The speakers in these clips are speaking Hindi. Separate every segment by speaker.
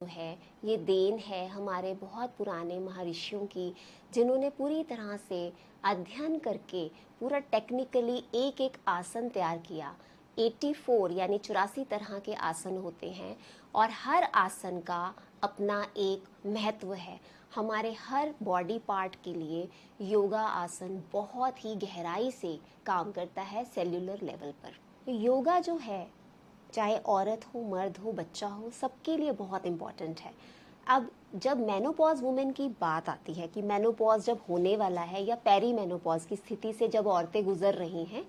Speaker 1: है ये देन है हमारे बहुत पुराने महर्षियों की, जिन्होंने पूरी तरह से अध्ययन करके पूरा टेक्निकली एक एक आसन तैयार किया। 84 यानी 84 तरह के आसन होते हैं और हर आसन का अपना एक महत्व है। हमारे हर बॉडी पार्ट के लिए योगा आसन बहुत ही गहराई से काम करता है सेल्यूलर लेवल पर। योगा जो है, चाहे औरत हो, मर्द हो, बच्चा हो, सबके लिए बहुत इम्पॉर्टेंट है। अब जब मेनोपॉज वुमेन की बात आती है कि मेनोपॉज जब होने वाला है या पेरी मेनोपॉज की स्थिति से जब औरतें गुजर रही हैं,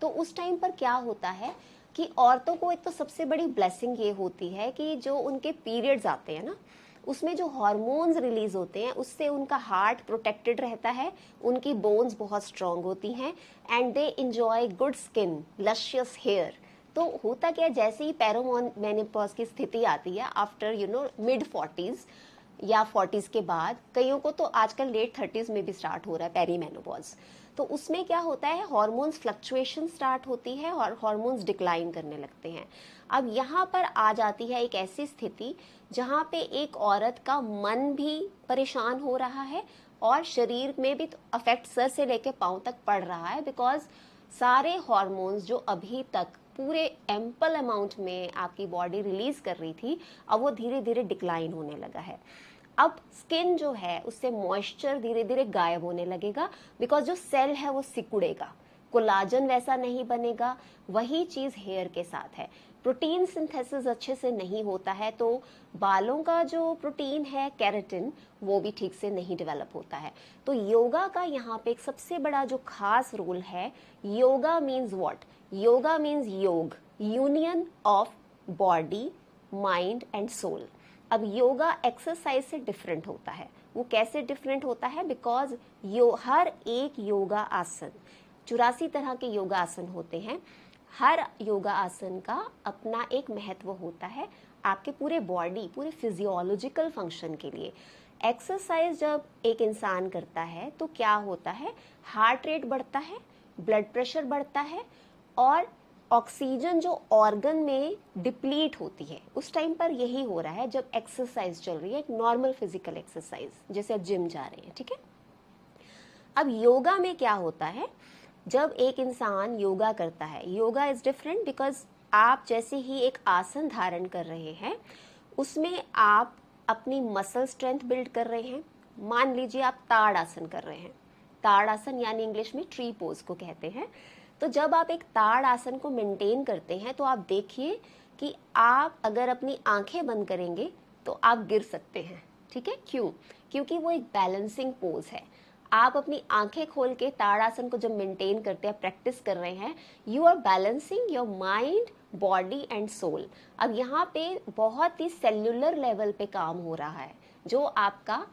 Speaker 1: तो उस टाइम पर क्या होता है कि औरतों को एक तो सबसे बड़ी ब्लेसिंग ये होती है कि जो उनके पीरियड्स आते हैं ना, उसमें जो हार्मोन्स रिलीज होते हैं उससे उनका हार्ट प्रोटेक्टेड रहता है, उनकी बोन्स बहुत स्ट्रांग होती हैं and they enjoy good skin, luscious hair. तो होता क्या है, जैसे ही पेरीमेनोपॉज की स्थिति आती है आफ्टर मिड 40s या 40s के बाद, कईयों को तो आजकल लेट 30s में भी स्टार्ट हो रहा है पेरीमेनोपॉज। तो उसमें क्या होता है, हार्मोन्स फ्लक्चुएशन स्टार्ट होती है और हार्मोन्स डिक्लाइन करने लगते हैं। अब यहाँ पर आ जाती है एक ऐसी स्थिति जहाँ पे एक औरत का मन भी परेशान हो रहा है और शरीर में भी अफेक्ट सर से लेके पांव तक पड़ रहा है, बिकॉज सारे हार्मोन्स जो अभी तक पूरे एम्पल अमाउंट में आपकी बॉडी रिलीज कर रही थी, अब वो धीरे धीरे डिक्लाइन होने लगा है। अब स्किन जो है उससे मॉइस्चर धीरे धीरे गायब होने लगेगा, बिकॉज जो सेल है वो सिकुड़ेगा, कोलाजन वैसा नहीं बनेगा। वही चीज हेयर के साथ है, प्रोटीन सिंथेसिस अच्छे से नहीं होता है, तो बालों का जो प्रोटीन है केराटिन, वो भी ठीक से नहीं डेवलप होता है। तो योगा का यहाँ पे एक सबसे बड़ा जो खास रोल है, yoga means what? Yoga means yog, union of body, mind and soul. अब योगा एक्सरसाइज से डिफरेंट होता है। वो कैसे डिफरेंट होता है? बिकॉज हर एक योगा आसन, 84 तरह के योगा आसन होते हैं, हर योगा आसन का अपना एक महत्व होता है आपके पूरे बॉडी, पूरे फिजियोलॉजिकल फंक्शन के लिए। एक्सरसाइज जब एक इंसान करता है तो क्या होता है, हार्ट रेट बढ़ता है, ब्लड प्रेशर बढ़ता है और ऑक्सीजन जो ऑर्गन में डिप्लीट होती है, उस टाइम पर यही हो रहा है जब एक्सरसाइज चल रही है, एक नॉर्मल फिजिकल एक्सरसाइज, जैसे आप जिम जा रहे हैं, ठीक है। अब योगा में क्या होता है, जब एक इंसान योगा करता है, योगा इज डिफरेंट बिकॉज आप जैसे ही एक आसन धारण कर रहे हैं उसमें आप अपनी मसल स्ट्रेंथ बिल्ड कर रहे हैं। मान लीजिए आप ताड़ आसन कर रहे हैं, ताड़ आसन यानी इंग्लिश में ट्री पोज को कहते हैं। तो जब आप एक ताड़ आसन को मेंटेन करते हैं तो आप देखिए कि आप अगर अपनी आंखें बंद करेंगे तो आप गिर सकते हैं, ठीक है। क्यों? क्योंकि वो एक बैलेंसिंग पोज है। आप अपनी आंखें खोल के ताड़ आसन को जब मेंटेन करते हैं, प्रैक्टिस कर रहे हैं, you are balancing your mind, body and soul. अब यहाँ पे बहुत ही सेल्यूलर लेवल पे काम हो रहा है, जो आपका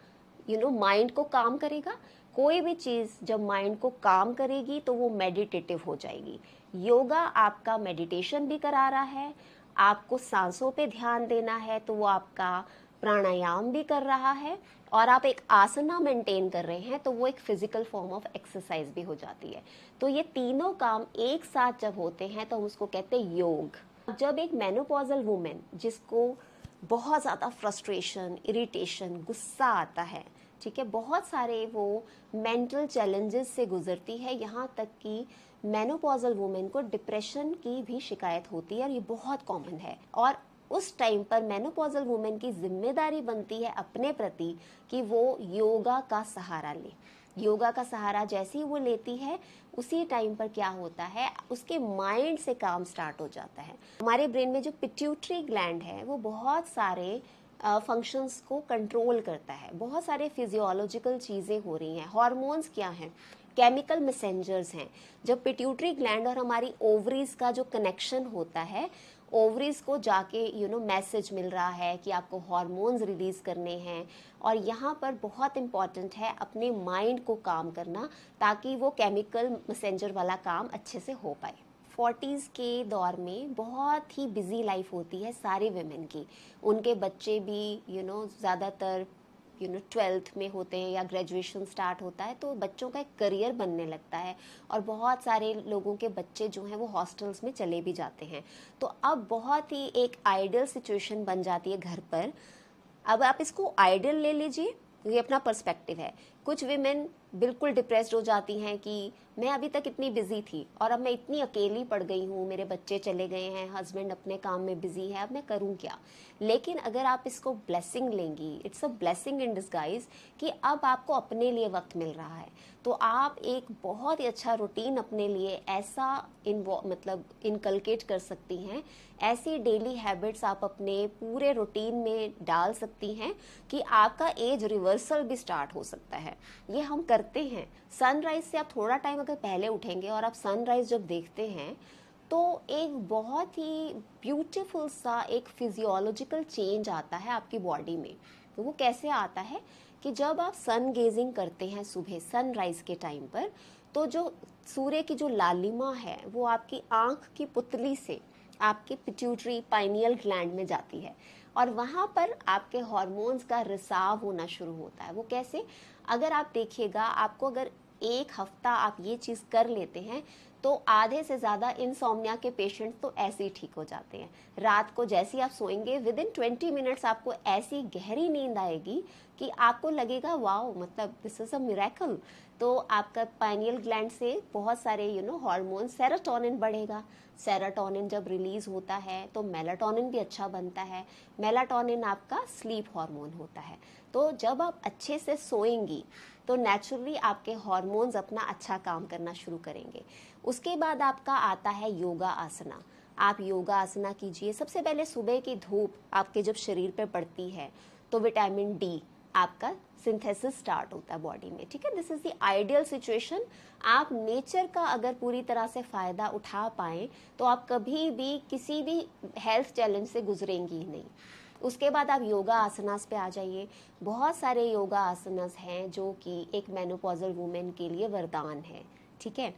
Speaker 1: माइंड को काम करेगा। कोई भी चीज जब माइंड को काम करेगी तो वो मेडिटेटिव हो जाएगी। योगा आपका मेडिटेशन भी करा रहा है, आपको सांसों पे ध्यान देना है तो वो आपका प्राणायाम भी कर रहा है, और आप एक आसना मेंटेन कर रहे हैं तो वो एक फिजिकल फॉर्म ऑफ एक्सरसाइज भी हो जाती है। तो ये तीनों काम एक साथ जब होते हैं तो हम उसको कहते हैं योग। जब एक मेनोपॉजल वुमेन जिसको बहुत ज़्यादा फ्रस्ट्रेशन, इरिटेशन, गुस्सा आता है, ठीक है, बहुत सारे वो मेंटल चैलेंजेस से गुजरती है, यहाँ तक कि मेनोपॉजल वुमेन को डिप्रेशन की भी शिकायत होती है और ये बहुत कॉमन है। और उस टाइम पर मेनोपॉजल वुमेन की जिम्मेदारी बनती है अपने प्रति कि वो योगा का सहारा ले। योगा का सहारा जैसे ही वो लेती है उसी टाइम पर क्या होता है, उसके माइंड से काम स्टार्ट हो जाता है। हमारे ब्रेन में जो पिट्यूटरी ग्लैंड है वो बहुत सारे फंक्शंस को कंट्रोल करता है। बहुत सारे फिजियोलॉजिकल चीज़ें हो रही हैं। हार्मोन्स क्या हैं? केमिकल मैसेंजर्स हैं। जब पिट्यूटरी ग्लैंड और हमारी ओवरीज का जो कनेक्शन होता है, ओवरीज को जाके मैसेज मिल रहा है कि आपको हार्मोन्स रिलीज करने हैं, और यहाँ पर बहुत इंपॉर्टेंट है अपने माइंड को काम करना ताकि वो केमिकल मैसेंजर वाला काम अच्छे से हो पाए। 40s के दौर में बहुत ही बिजी लाइफ होती है सारे विमेन की। उनके बच्चे भी ज़्यादातर 12th में होते हैं या ग्रेजुएशन स्टार्ट होता है, तो बच्चों का एक करियर बनने लगता है, और बहुत सारे लोगों के बच्चे जो हैं वो हॉस्टल्स में चले भी जाते हैं। तो अब बहुत ही एक आइडियल सिचुएशन बन जाती है घर पर अब आप इसको आइडियल ले लीजिए, ये अपना पर्सपेक्टिव है। कुछ विमेन बिल्कुल डिप्रेस्ड हो जाती हैं कि मैं अभी तक इतनी बिजी थी और अब मैं इतनी अकेली पड़ गई हूँ, मेरे बच्चे चले गए हैं, हस्बैंड अपने काम में बिजी है, अब मैं करूँ क्या। लेकिन अगर आप इसको ब्लेसिंग लेंगी, it's a blessing in disguise कि अब आपको अपने लिए वक्त मिल रहा है, तो आप एक बहुत ही अच्छा रूटीन अपने लिए ऐसा मतलब इनकलकेट कर सकती हैं, ऐसी डेली हैबिट्स आप अपने पूरे रूटीन में डाल सकती हैं कि आपका एज रिवर्सल भी स्टार्ट हो सकता है। ये हम करते हैं। सनराइज से आप थोड़ा टाइम अगर पहले उठेंगे और आप सनराइज जब देखते हैं तो एक बहुत ही ब्यूटीफुल सा एक फिजियोलॉजिकल चेंज आता है आपकी बॉडी में। तो वो कैसे आता है कि जब आप सन गेजिंग करते हैं सुबह सनराइज के टाइम पर, तो जो सूर्य की जो लालिमा है वो आपकी आंख की पुतली से आपके पिट्यूटरी पाइनियल ग्लैंड में जाती है और वहाँ पर आपके हार्मोन्स का रिसाव होना शुरू होता है। वो कैसे, अगर आप देखिएगा, आपको अगर एक हफ्ता आप ये चीज़ कर लेते हैं तो आधे से ज़्यादा इंसोम्निया के पेशेंट तो ऐसे ही ठीक हो जाते हैं। रात को जैसे ही आप सोएंगे विद इन 20 मिनट्स आपको ऐसी गहरी नींद आएगी कि आपको लगेगा वाओ, मतलब दिस इज़ अ मिरेकल। तो आपका पाइनियल ग्लैंड से बहुत सारे हार्मोन, सेरोटोनिन बढ़ेगा। सेरोटोनिन जब रिलीज होता है तो मेलाटोनिन भी अच्छा बनता है। मेलाटोनिन आपका स्लीप हार्मोन होता है। तो जब आप अच्छे से सोएंगी तो नेचुरली आपके हार्मोन्स अपना अच्छा काम करना शुरू करेंगे। उसके बाद आपका आता है योगा आसना। आप योगा आसना कीजिए। सबसे पहले सुबह की धूप आपके जब शरीर पे पड़ती है तो विटामिन डी आपका सिंथेसिस स्टार्ट होता है बॉडी में, ठीक है। This is the ideal situation. आप नेचर का अगर पूरी तरह से फायदा उठा पाएं तो आप कभी भी किसी भी हेल्थ चैलेंज से गुजरेंगी ही नहीं। उसके बाद आप योगा आसनास पे आ जाइए। बहुत सारे योगा आसनास हैं जो कि एक मेनोपॉजल वुमेन के लिए वरदान है, ठीक है।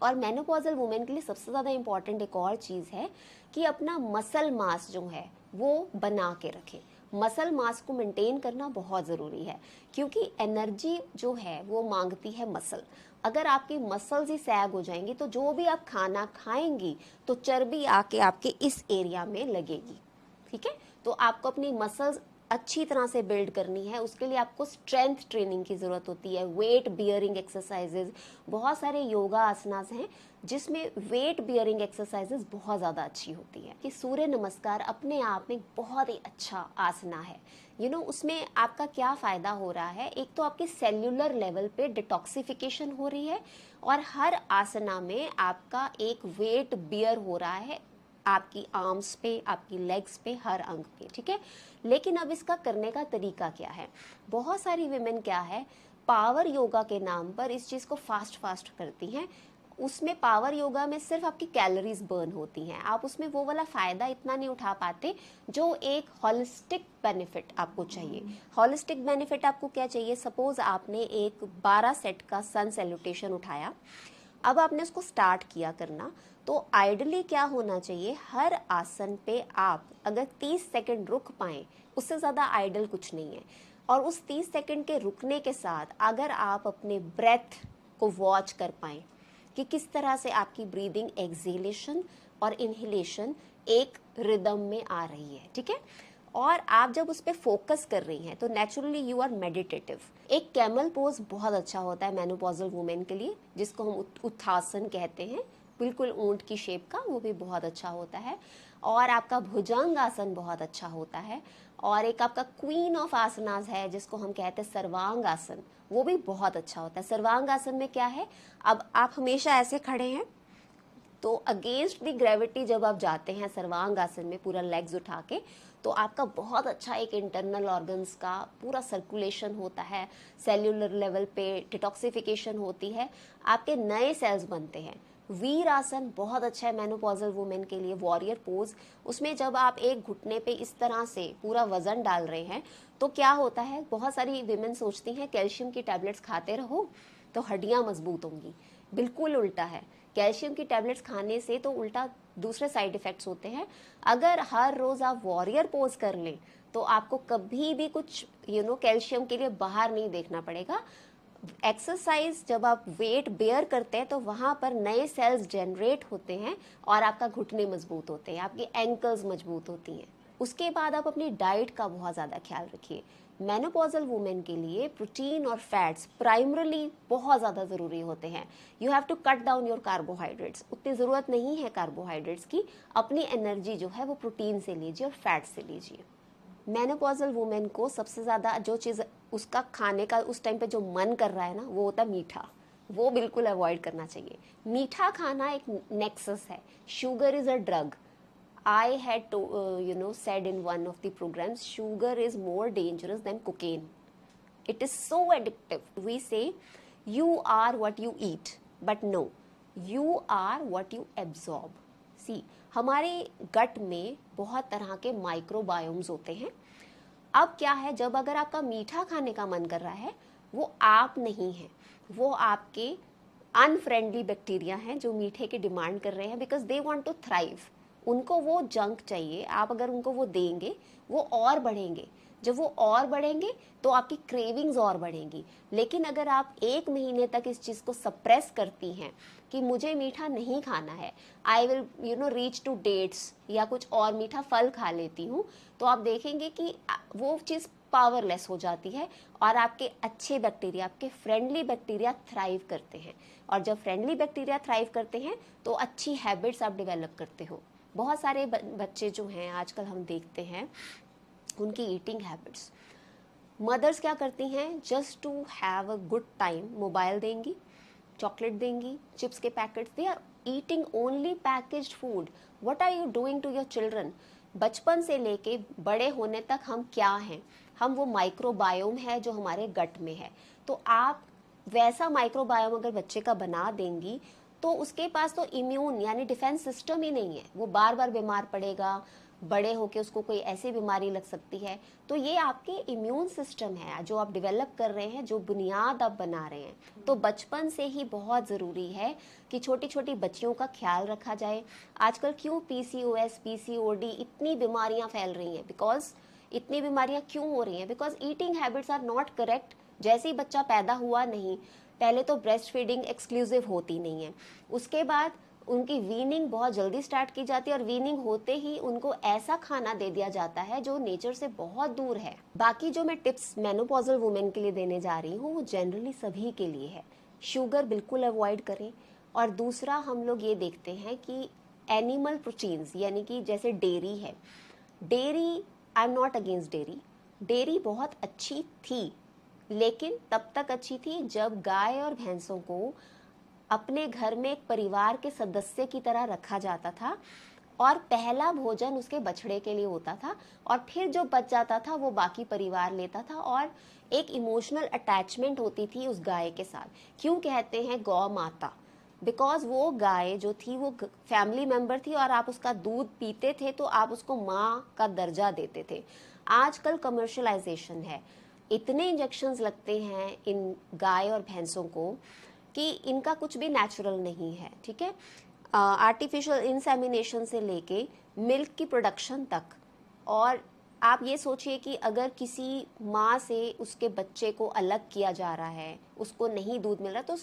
Speaker 1: और मेनोपॉजल वुमेन के लिए सबसे ज़्यादा इम्पॉर्टेंट एक और चीज़ है कि अपना मसल मास जो है वो बना के रखें। मसल मास को मेंटेन करना बहुत ज़रूरी है क्योंकि एनर्जी जो है वो मांगती है मसल। अगर आपकी मसल्स ही सैग हो जाएंगी तो जो भी आप खाना खाएंगी तो चर्बी आके आपके इस एरिया में लगेगी, ठीक है। तो आपको अपनी मसल्स अच्छी तरह से बिल्ड करनी है। उसके लिए आपको स्ट्रेंथ ट्रेनिंग की ज़रूरत होती है, वेट बियरिंग एक्सरसाइजेज। बहुत सारे योगा आसनास हैं जिसमें वेट बियरिंग एक्सरसाइजेज बहुत ज़्यादा अच्छी होती है। कि सूर्य नमस्कार अपने आप में बहुत ही अच्छा आसना है। उसमें आपका क्या फ़ायदा हो रहा है, एक तो आपके सेल्यूलर लेवल पे डिटॉक्सिफिकेशन हो रही है और हर आसना में आपका एक वेट बियर हो रहा है आपकी आर्म्स पे, आपकी लेग्स पे, हर अंग पे, ठीक है। लेकिन अब इसका करने का तरीका क्या है। बहुत सारी विमेन क्या है, पावर योगा के नाम पर इस चीज़ को फास्ट करती हैं। उसमें पावर योगा में सिर्फ आपकी कैलोरीज बर्न होती हैं, आप उसमें वो वाला फ़ायदा इतना नहीं उठा पाते जो एक हॉलिस्टिक बेनिफिट आपको चाहिए। हॉलिस्टिक बेनिफिट आपको क्या चाहिए, सपोज आपने एक 12 सेट का सन सैल्यूटेशन उठाया, अब आपने उसको स्टार्ट किया करना, तो आइडली क्या होना चाहिए, हर आसन पे आप अगर 30 सेकंड रुक पाएं, उससे ज़्यादा आइडल कुछ नहीं है। और उस 30 सेकंड के रुकने के साथ अगर आप अपने ब्रेथ को वॉच कर पाएं कि किस तरह से आपकी ब्रीदिंग एक्सेलेशन और इनहेलेशन एक रिदम में आ रही है, ठीक है। और आप जब उस पर फोकस कर रही हैं तो नेचुरली यू आर मेडिटेटिव। एक कैमल पोज बहुत अच्छा होता है मेनोपॉजल वुमेन के लिए, जिसको हम उत्थासन कहते हैं, बिल्कुल ऊंट की शेप का, वो भी बहुत अच्छा होता है। और आपका भुजंग आसन बहुत अच्छा होता है। और एक आपका क्वीन ऑफ आसनास है जिसको हम कहते हैं सर्वांग आसन, वो भी बहुत अच्छा होता है। सर्वांग आसन में क्या है, अब आप हमेशा ऐसे खड़े हैं तो अगेंस्ट द ग्रेविटी जब आप जाते हैं सर्वांग आसन में पूरा लेग्स उठा के, तो आपका बहुत अच्छा एक इंटरनल ऑर्गन्स का पूरा सर्कुलेशन होता है, सेल्यूलर लेवल पे डिटॉक्सिफिकेशन होती है, आपके नए सेल्स बनते हैं। वीर आसन बहुत अच्छा है मेनोपॉजल वुमेन के लिए, वॉरियर पोज। उसमें जब आप एक घुटने पे इस तरह से पूरा वजन डाल रहे हैं तो क्या होता है, बहुत सारी विमेन सोचती हैं कैल्शियम की टैबलेट्स खाते रहो तो हड्डियां मजबूत होंगी। बिल्कुल उल्टा है, कैल्शियम की टैबलेट्स खाने से तो उल्टा दूसरे साइड इफेक्ट्स होते हैं। अगर हर रोज आप वॉरियर पोज कर लें तो आपको कभी भी कुछ कैल्शियम के लिए बाहर नहीं देखना पड़ेगा। एक्सरसाइज जब आप वेट बेयर करते हैं तो वहां पर नए सेल्स जनरेट होते हैं और आपका घुटने मजबूत होते हैं, आपकी एंकल्स मजबूत होती हैं। उसके बाद आप अपनी डाइट का बहुत ज़्यादा ख्याल रखिए। मेनोपॉजल वुमेन के लिए प्रोटीन और फैट्स प्राइमरली बहुत ज़्यादा ज़रूरी होते हैं। You have to cut down your carbohydrates, उतनी ज़रूरत नहीं है कार्बोहाइड्रेट्स की, अपनी एनर्जी जो है वो प्रोटीन से लीजिए और फैट से लीजिए। मेनोपॉजल वुमेन को सबसे ज़्यादा जो चीज़ उसका खाने का उस टाइम पे जो मन कर रहा है ना, वो होता है मीठा। वो बिल्कुल अवॉइड करना चाहिए। मीठा खाना एक नेक्सस है। Sugar is a drug. I had to, said in one of the programs, sugar is more dangerous than cocaine. It is so addictive. We say, you are what you eat, but no, you are what you absorb. See, हमारे गट में बहुत तरह के माइक्रोबायोम्स होते हैं। अब क्या है, जब अगर आपका मीठा खाने का मन कर रहा है, वो आप नहीं है, वो आपके अनफ्रेंडली बैक्टीरिया हैं जो मीठे की डिमांड कर रहे हैं, because they want to thrive. उनको वो जंक चाहिए, आप अगर उनको वो देंगे वो और बढ़ेंगे। जब वो और बढ़ेंगे तो आपकी क्रेविंग्स और बढ़ेंगी। लेकिन अगर आप 1 महीने तक इस चीज़ को सप्रेस करती हैं कि मुझे मीठा नहीं खाना है, I will reach to dates या कुछ और मीठा फल खा लेती हूँ, तो आप देखेंगे कि वो चीज़ पावरलेस हो जाती है और आपके अच्छे बैक्टीरिया, आपके फ्रेंडली बैक्टीरिया थ्राइव करते हैं। और जब फ्रेंडली बैक्टीरिया थ्राइव करते हैं तो अच्छी हैबिट्स आप डेवलप करते हो। बहुत सारे बच्चे जो हैं आजकल हम देखते हैं, उनकी ईटिंग हैबिट्स, मदर्स क्या करती हैं, just to have a good time mobile देंगी, चॉकलेट देंगी, चिप्स के packets, they are eating only packaged food. What are you doing to your children? बचपन से लेके बड़े होने तक हम क्या हैं? हम वो माइक्रोबायोम है जो हमारे गट में है। तो आप वैसा माइक्रोबायोम अगर बच्चे का बना देंगी तो उसके पास तो इम्यून यानी डिफेंस सिस्टम ही नहीं है, वो बार बार बीमार पड़ेगा, बड़े होके उसको कोई ऐसी बीमारी लग सकती है। तो ये आपके इम्यून सिस्टम है जो आप डेवलप कर रहे हैं, जो बुनियाद आप बना रहे हैं। तो बचपन से ही बहुत ज़रूरी है कि छोटी छोटी बच्चियों का ख्याल रखा जाए। आजकल क्यों PCOS, PCOD इतनी बीमारियां फैल रही हैं? बिकॉज इतनी बीमारियां क्यों हो रही हैं? Because eating habits are not correct. जैसे ही बच्चा पैदा हुआ, नहीं, पहले तो ब्रेस्ट फीडिंग एक्सक्लूसिव होती नहीं है, उसके बाद उनकी वीनिंग बहुत जल्दी स्टार्ट की जाती है और वीनिंग होते ही उनको ऐसा खाना दे दिया जाता है जो नेचर से बहुत दूर है। बाकी जो मैं टिप्स मेनोपॉजल वुमेन के लिए देने जा रही हूँ वो जनरली सभी के लिए है। शुगर बिल्कुल अवॉइड करें। और दूसरा हम लोग ये देखते हैं कि एनिमल प्रोटीन्स यानी कि जैसे डेयरी है, dairy, I am not against dairy, dairy बहुत अच्छी थी, लेकिन तब तक अच्छी थी जब गाय और भैंसों को अपने घर में एक परिवार के सदस्य की तरह रखा जाता था और पहला भोजन उसके बछड़े के लिए होता था और फिर जो बच जाता था वो बाकी परिवार लेता था और एक इमोशनल अटैचमेंट होती थी उस गाय के साथ। क्यों कहते हैं गौ माता? बिकॉज वो गाय जो थी वो फैमिली मेंबर थी और आप उसका दूध पीते थे तो आप उसको माँ का दर्जा देते थे। आजकल कमर्शलाइजेशन है, इतने इंजेक्शंस लगते हैं इन गाय और भैंसों को कि इनका कुछ भी नेचुरल नहीं है। ठीक है, आर्टिफिशियल इंसेमिनेशन से लेके मिल्क की प्रोडक्शन तक। और आप ये सोचिए कि अगर किसी माँ से उसके बच्चे को अलग किया जा रहा है, उसको नहीं दूध मिल रहा, तो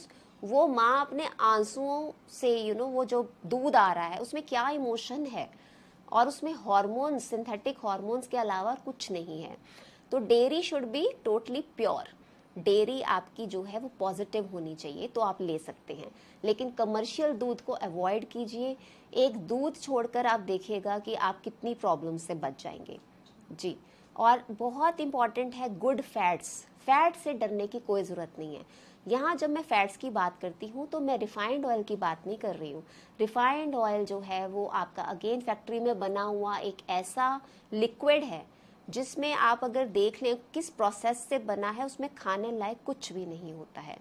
Speaker 1: वो माँ अपने आंसुओं से वो जो दूध आ रहा है उसमें क्या इमोशन है, और उसमें हार्मोन्स, सिंथेटिक हार्मोन्स के अलावा कुछ नहीं है। तो dairy should be totally pure. Dairy आपकी जो है वो पॉजिटिव होनी चाहिए तो आप ले सकते हैं, लेकिन कमर्शियल दूध को अवॉइड कीजिए। एक दूध छोड़कर आप देखिएगा कि आप कितनी प्रॉब्लम से बच जाएंगे जी। और बहुत इंपॉर्टेंट है गुड फैट्स। फैट से डरने की कोई ज़रूरत नहीं है। यहाँ जब मैं फैट्स की बात करती हूँ तो मैं रिफाइंड ऑयल की बात नहीं कर रही हूँ। रिफाइंड ऑयल जो है वो आपका अगेन फैक्ट्री में बना हुआ एक ऐसा लिक्विड है जिसमें आप अगर देख लें किस प्रोसेस से बना है, उसमें खाने लायक कुछ भी नहीं होता है।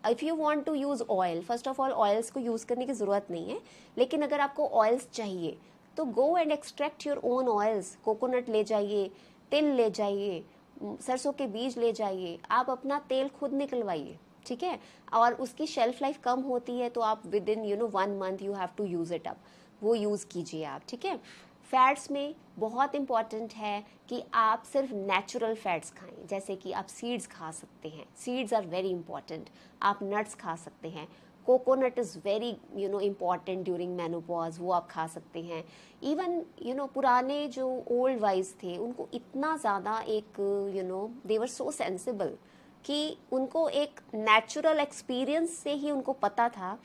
Speaker 1: If you want to use oil, first of all oils को यूज़ करने की ज़रूरत नहीं है, लेकिन अगर आपको ऑयल्स चाहिए तो go and extract your own oils. Coconut ले जाइए, तिल ले जाइए, सरसों के बीज ले जाइए, आप अपना तेल खुद निकलवाइए। ठीक है, और उसकी शेल्फ लाइफ कम होती है तो आप within 1 month you have to use it up, वो यूज़ कीजिए आप। ठीक है, फैट्स में बहुत इंपॉर्टेंट है कि आप सिर्फ नेचुरल फैट्स खाएं, जैसे कि आप सीड्स खा सकते हैं, सीड्स आर वेरी इंपॉर्टेंट। आप नट्स खा सकते हैं, coconut is very important during menopause, वो आप खा सकते हैं। इवन पुराने जो ओल्ड वाइज थे उनको इतना ज़्यादा एक दे वर सो सेंसिबल कि उनको एक नेचुरल एक्सपीरियंस से ही उनको पता था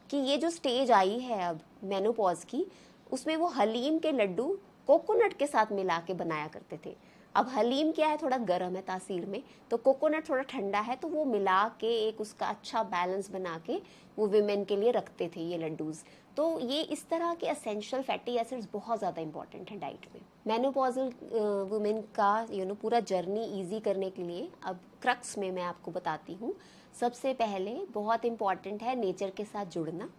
Speaker 1: कि ये जो स्टेज आई है अब मेनोपॉज की, उसमें वो हलीम के लड्डू कोकोनट के साथ मिला के बनाया करते थे। अब हलीम क्या है, थोड़ा गर्म है तासीर में, तो कोकोनट थोड़ा ठंडा है, तो वो मिला के एक उसका अच्छा बैलेंस बना के वो विमेन के लिए रखते थे ये लड्डूज। तो ये इस तरह के असेंशियल फैटी एसिड्स बहुत ज़्यादा इंपॉर्टेंट है डाइट में। मेनोपॉजल वुमेन का पूरा जर्नी ईजी करने के लिए अब क्रक्स में मैं आपको बताती हूँ। सबसे पहले बहुत इम्पॉर्टेंट है नेचर के साथ जुड़ना।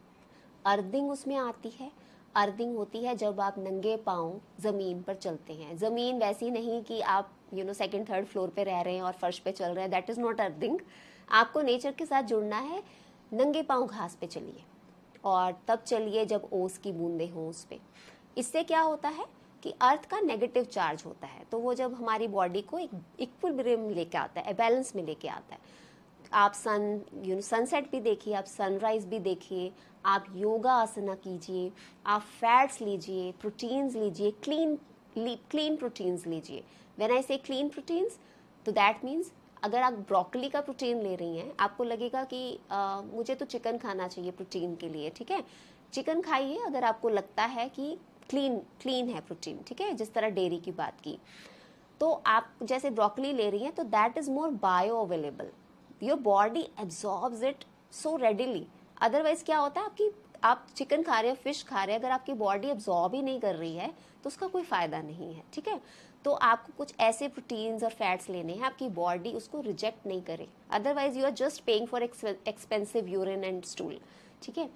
Speaker 1: अर्थिंग उसमें आती है। अर्थिंग होती है जब आप नंगे पाँव ज़मीन पर चलते हैं। ज़मीन वैसी नहीं कि आप सेकंड थर्ड फ्लोर पे रह रहे हैं और फर्श पे चल रहे हैं, दैट इज़ नॉट अर्थिंग। आपको नेचर के साथ जुड़ना है। नंगे पाँव घास पे चलिए और तब चलिए जब ओस की बूंदें हों उस पर। इससे क्या होता है कि अर्थ का नेगेटिव चार्ज होता है, तो वो जब हमारी बॉडी को एक इक्विलिब्रियम लेके आता है, बैलेंस में लेके आता है। आप सनसेट भी देखिए, आप सनराइज भी देखिए, आप योगा आसना कीजिए, आप फैट्स लीजिए, प्रोटीन्स लीजिए, क्लीन प्रोटीन्स लीजिए। व्हेन आई से क्लीन प्रोटीन्स, तो दैट मीन्स अगर आप ब्रोकली का प्रोटीन ले रही हैं, आपको लगेगा कि मुझे तो चिकन खाना चाहिए प्रोटीन के लिए, ठीक है, चिकन खाइए अगर आपको लगता है कि क्लीन है प्रोटीन, ठीक है, जिस तरह डेयरी की बात की। तो आप जैसे ब्रोकली ले रही हैं तो that is more bio available, your body absorbs it so readily. Otherwise क्या होता है, आप चिकन खा रहे हैं, फिश खा रहे हैं, अगर आपकी बॉडी एब्जॉर्ब ही नहीं कर रही है तो उसका कोई फायदा नहीं है, ठीक है। तो आपको कुछ ऐसे प्रोटीन्स और फैट्स लेने हैं आपकी बॉडी उसको रिजेक्ट नहीं करे, otherwise you are just paying for expensive urine and stool, ठीक है।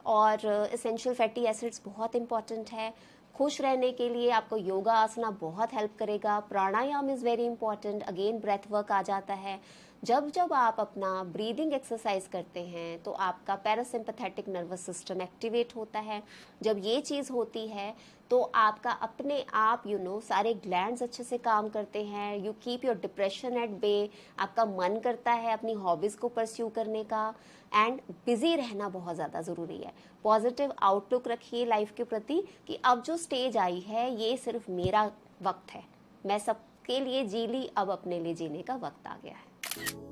Speaker 1: और एसेंशियल फैटी एसिड्स बहुत इंपॉर्टेंट है। खुश रहने के लिए आपको योगा आसना बहुत हेल्प करेगा। Pranayama is very important, again breath work आ जाता है। जब आप अपना ब्रीदिंग एक्सरसाइज करते हैं तो आपका पैरासिम्पैथेटिक नर्वस सिस्टम एक्टिवेट होता है। जब ये चीज़ होती है तो आपका अपने आप सारे ग्लैंड्स अच्छे से काम करते हैं। You keep your depression at bay. आपका मन करता है अपनी हॉबीज़ को परस्यू करने का। एंड बिजी रहना बहुत ज़्यादा ज़रूरी है। पॉजिटिव आउटलुक रखिए लाइफ के प्रति कि अब जो स्टेज आई है ये सिर्फ मेरा वक्त है, मैं सबके लिए जी ली, अब अपने लिए जीने का वक्त आ गया है।